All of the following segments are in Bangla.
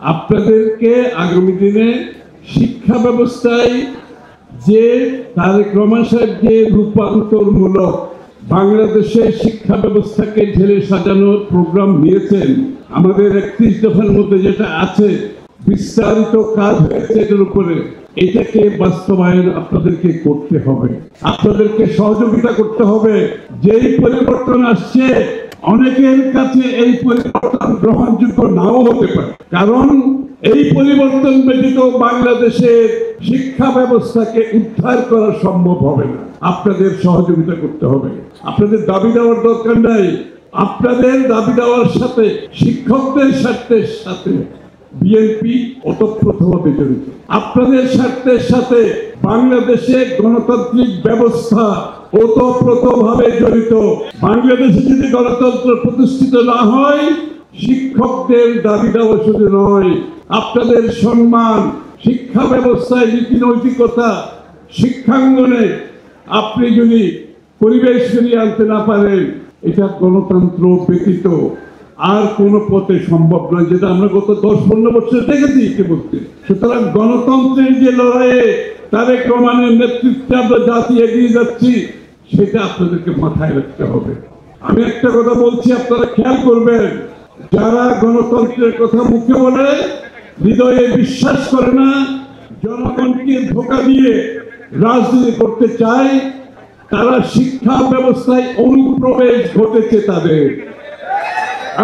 আপনাদেরকে আগামী দিনে শিক্ষা ব্যবস্থায় যে তারেক রহমান সাহেব যে রূপান্তরমূলক বাংলাদেশের শিক্ষা ব্যবস্থাকে ঢেলে সাজানোর প্রোগ্রাম নিয়েছেন, আমাদের 31 দফার মধ্যে যেটা আছে, বিস্তারিত কাজ হয়েছে এটার উপরে, এটাকে বাস্তবায়ন আপনাদেরকে করতে হবে, আপনাদেরকে সহযোগিতা করতে হবে। যেই পরিবর্তন আসছে অনেকের কাছে এই পরিবর্তন গ্রহণযোগ্য নাও হতে পারে, কারণ এই পরিবর্তন ব্যতীত বাংলাদেশের শিক্ষা ব্যবস্থাকে উদ্ধার করা সম্ভব হবে না। আপনাদের সহযোগিতা করতে হবে। আপনাদের দাবি দেওয়ার দরকার নাই, আপনাদের দাবি দেওয়ার সাথে শিক্ষকদের স্বার্থের সাথে বিএনপি ওতপ্রোতভাবে জড়িত। আপনাদের স্বার্থের সাথে বাংলাদেশে গণতান্ত্রিক ব্যবস্থা ওতপ্রোতভাবে জড়িত। বাংলাদেশে যদি গণতন্ত্র প্রতিষ্ঠিত না হয়, শিক্ষকদের দাবি দেওয়া শুধু নয়, আপনাদের সম্মান, শিক্ষা ব্যবস্থায় নীতি নৈতিকতা, শিক্ষাঙ্গনে আপনি যদি পরিবেশ ফিরিয়ে আনতে না পারেন, এটা গণতন্ত্র ব্যতীত আর কোন পথে সম্ভব নয়, যেটা আমরা গত 10-15 বছর দেখেছি ইতিমধ্যে। সুতরাং গণতন্ত্রের যে লড়াইয়ে তারেক রহমানের নেতৃত্বে আমরা জাতি এগিয়ে যাচ্ছি, সেটা আপনাদেরকে মাথায় রাখতে হবে। আমি একটা কথা বলছি, আপনারা খেয়াল করবেন, যারা গণতন্ত্রের কথা মুখে বলে হৃদয়ে বিশ্বাস করে না, জনগণকে ধোঁকা দিয়ে রাজনীতি করতে চায়, তারা শিক্ষা ব্যবস্থায় অনুপ্রবেশ ঘটেছে তাদের।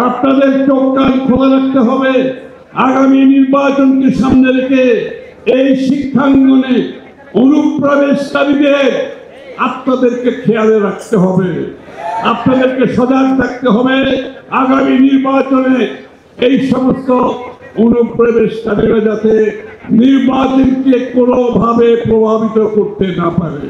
আপনাদের চোখ কান খোলা রাখতে হবে। আগামী নির্বাচনকে সামনে রেখে এই শিক্ষাঙ্গনে অনুপ্রবেশকারীদের আপনাদেরকে খেয়ালে রাখতে হবে, আপনাদেরকে সজাগ থাকতে হবে। আগামী নির্বাচনে এই সমস্ত অনুপ্রবেশকারীরা যাতে নির্বাচনকে কোনোভাবে প্রভাবিত করতে না পারে।